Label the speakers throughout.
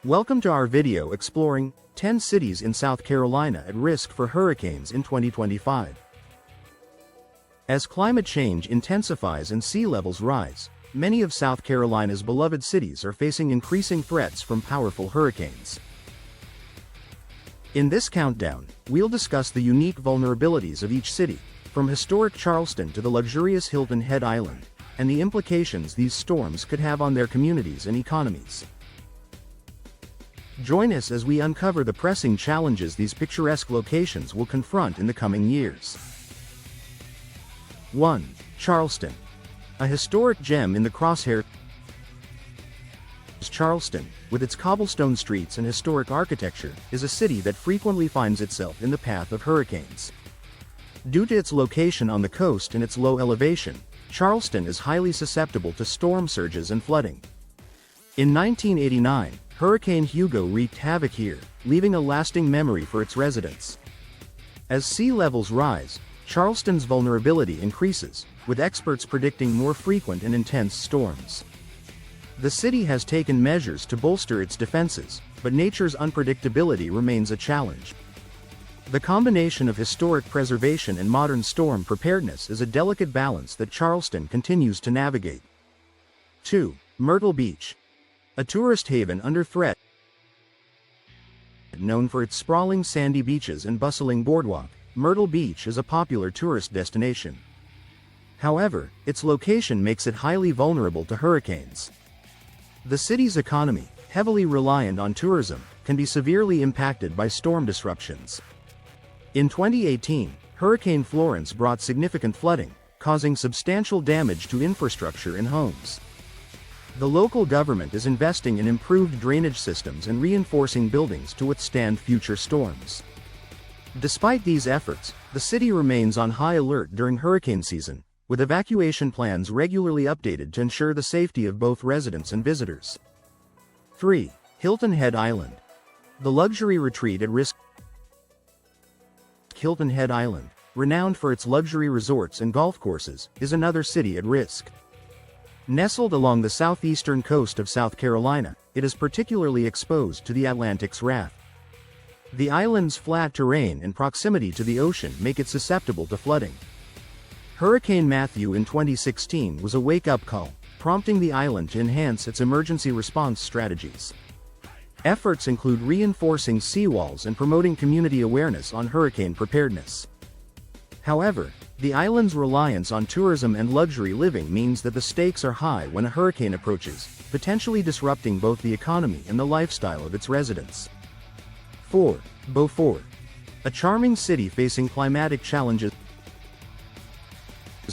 Speaker 1: Welcome to our video exploring 10 cities in South Carolina at risk for hurricanes in 2025. As climate change intensifies and sea levels rise, many of South Carolina's beloved cities are facing increasing threats from powerful hurricanes. In this countdown, we'll discuss the unique vulnerabilities of each city, from historic Charleston to the luxurious Hilton Head Island, and the implications these storms could have on their communities and economies. Join us as we uncover the pressing challenges these picturesque locations will confront in the coming years. 1. Charleston. A historic gem in the crosshairs. Charleston, with its cobblestone streets and historic architecture, is a city that frequently finds itself in the path of hurricanes. Due to its location on the coast and its low elevation, Charleston is highly susceptible to storm surges and flooding. In 1989, Hurricane Hugo wreaked havoc here, leaving a lasting memory for its residents. As sea levels rise, Charleston's vulnerability increases, with experts predicting more frequent and intense storms. The city has taken measures to bolster its defenses, but nature's unpredictability remains a challenge. The combination of historic preservation and modern storm preparedness is a delicate balance that Charleston continues to navigate. 2. Myrtle Beach. A tourist haven under threat. Known for its sprawling sandy beaches and bustling boardwalk, Myrtle Beach is a popular tourist destination. However, its location makes it highly vulnerable to hurricanes. The city's economy, heavily reliant on tourism, can be severely impacted by storm disruptions. In 2018, Hurricane Florence brought significant flooding, causing substantial damage to infrastructure and homes. The local government is investing in improved drainage systems and reinforcing buildings to withstand future storms. Despite these efforts, the city remains on high alert during hurricane season, with evacuation plans regularly updated to ensure the safety of both residents and visitors. 3. Hilton Head Island. The luxury retreat at risk. Hilton Head Island, renowned for its luxury resorts and golf courses, is another city at risk. Nestled along the southeastern coast of South Carolina, it is particularly exposed to the Atlantic's wrath. The island's flat terrain and proximity to the ocean make it susceptible to flooding. Hurricane Matthew in 2016 was a wake-up call, prompting the island to enhance its emergency response strategies. Efforts include reinforcing seawalls and promoting community awareness on hurricane preparedness. However, the island's reliance on tourism and luxury living means that the stakes are high when a hurricane approaches, potentially disrupting both the economy and the lifestyle of its residents. 4. Beaufort. A charming city facing climatic challenges.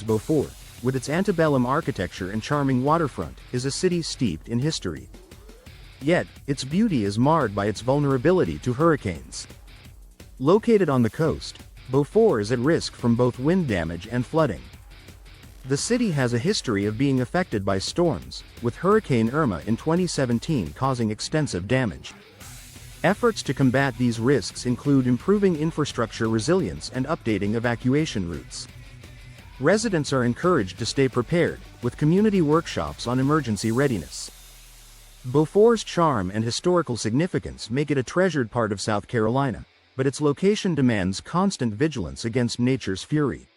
Speaker 1: Beaufort, with its antebellum architecture and charming waterfront, is a city steeped in history. Yet, its beauty is marred by its vulnerability to hurricanes. Located on the coast, Beaufort is at risk from both wind damage and flooding. The city has a history of being affected by storms, with Hurricane Irma in 2017 causing extensive damage. Efforts to combat these risks include improving infrastructure resilience and updating evacuation routes. Residents are encouraged to stay prepared, with community workshops on emergency readiness. Beaufort's charm and historical significance make it a treasured part of South Carolina, but its location demands constant vigilance against nature's fury.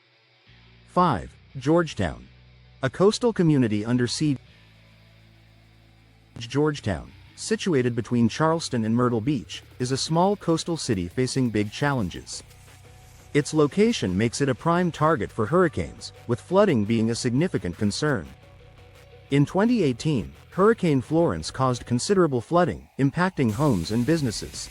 Speaker 1: 5. Georgetown. A coastal community under siege. Georgetown, situated between Charleston and Myrtle Beach, is a small coastal city facing big challenges. Its location makes it a prime target for hurricanes, with flooding being a significant concern. In 2018, Hurricane Florence caused considerable flooding, impacting homes and businesses.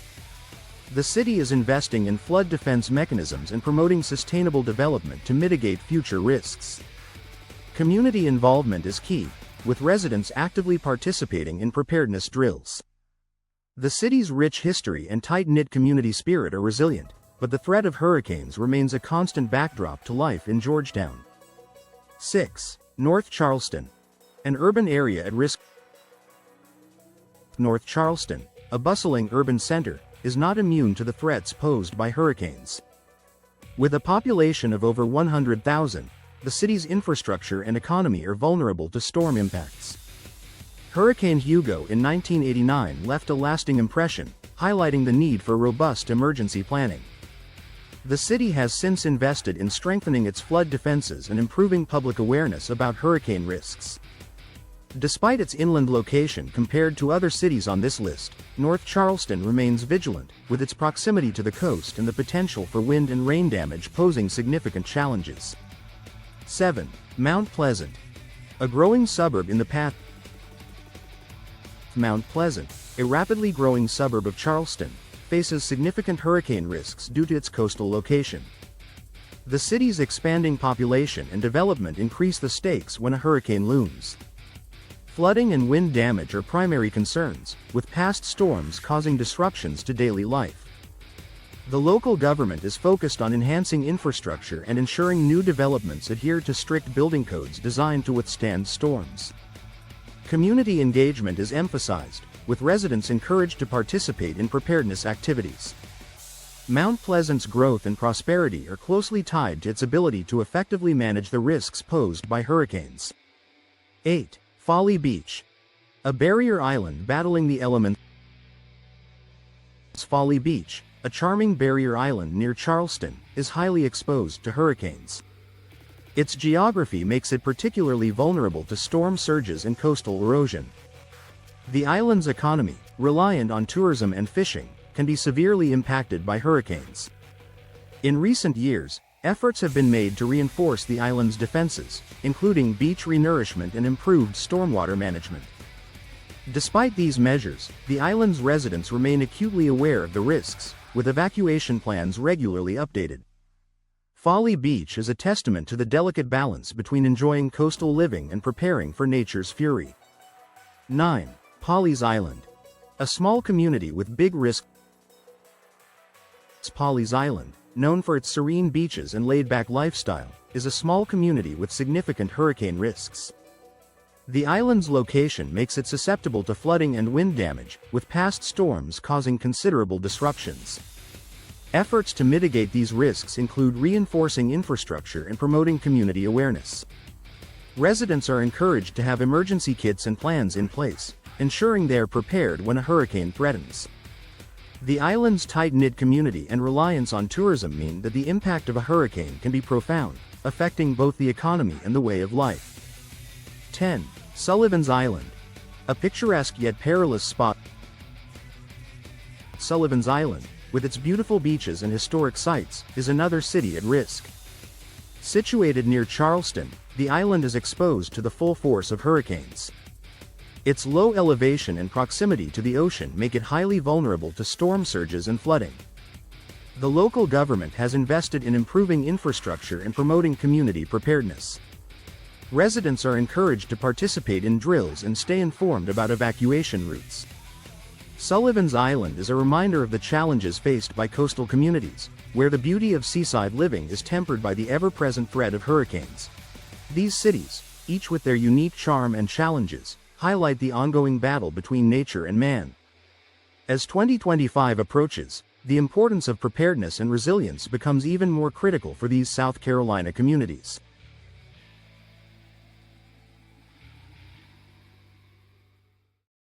Speaker 1: The city is investing in flood defense mechanisms and promoting sustainable development to mitigate future risks. Community involvement is key, with residents actively participating in preparedness drills. The city's rich history and tight-knit community spirit are resilient, but the threat of hurricanes remains a constant backdrop to life in Georgetown. 6. North Charleston. An urban area at risk. North Charleston, a bustling urban center, is not immune to the threats posed by hurricanes. With a population of over 100,000, the city's infrastructure and economy are vulnerable to storm impacts. Hurricane Hugo in 1989 left a lasting impression, highlighting the need for robust emergency planning. The city has since invested in strengthening its flood defenses and improving public awareness about hurricane risks. Despite its inland location compared to other cities on this list, North Charleston remains vigilant, with its proximity to the coast and the potential for wind and rain damage posing significant challenges. 7. Mount Pleasant. A growing suburb in the path. Mount Pleasant, a rapidly growing suburb of Charleston, faces significant hurricane risks due to its coastal location. The city's expanding population and development increase the stakes when a hurricane looms. Flooding and wind damage are primary concerns, with past storms causing disruptions to daily life. The local government is focused on enhancing infrastructure and ensuring new developments adhere to strict building codes designed to withstand storms. Community engagement is emphasized, with residents encouraged to participate in preparedness activities. Mount Pleasant's growth and prosperity are closely tied to its ability to effectively manage the risks posed by hurricanes. 8. Folly Beach. A barrier island battling the elements. Folly Beach, a charming barrier island near Charleston, is highly exposed to hurricanes. Its geography makes it particularly vulnerable to storm surges and coastal erosion. The island's economy, reliant on tourism and fishing, can be severely impacted by hurricanes. In recent years, efforts have been made to reinforce the island's defenses, including beach renourishment and improved stormwater management. Despite these measures, the island's residents remain acutely aware of the risks, with evacuation plans regularly updated. Folly Beach is a testament to the delicate balance between enjoying coastal living and preparing for nature's fury. 9. Pawleys Island. A small community with big risks. Pawleys Island, known for its serene beaches and laid-back lifestyle, is a small community with significant hurricane risks. The island's location makes it susceptible to flooding and wind damage, with past storms causing considerable disruptions. Efforts to mitigate these risks include reinforcing infrastructure and promoting community awareness. Residents are encouraged to have emergency kits and plans in place, ensuring they are prepared when a hurricane threatens. The island's tight-knit community and reliance on tourism mean that the impact of a hurricane can be profound, affecting both the economy and the way of life. 10. Sullivan's Island. A picturesque yet perilous spot. Sullivan's Island, with its beautiful beaches and historic sites, is another city at risk. Situated near Charleston, the island is exposed to the full force of hurricanes. Its low elevation and proximity to the ocean make it highly vulnerable to storm surges and flooding. The local government has invested in improving infrastructure and promoting community preparedness. Residents are encouraged to participate in drills and stay informed about evacuation routes. Sullivan's Island is a reminder of the challenges faced by coastal communities, where the beauty of seaside living is tempered by the ever-present threat of hurricanes. These cities, each with their unique charm and challenges, highlight the ongoing battle between nature and man. As 2025 approaches, the importance of preparedness and resilience becomes even more critical for these South Carolina communities.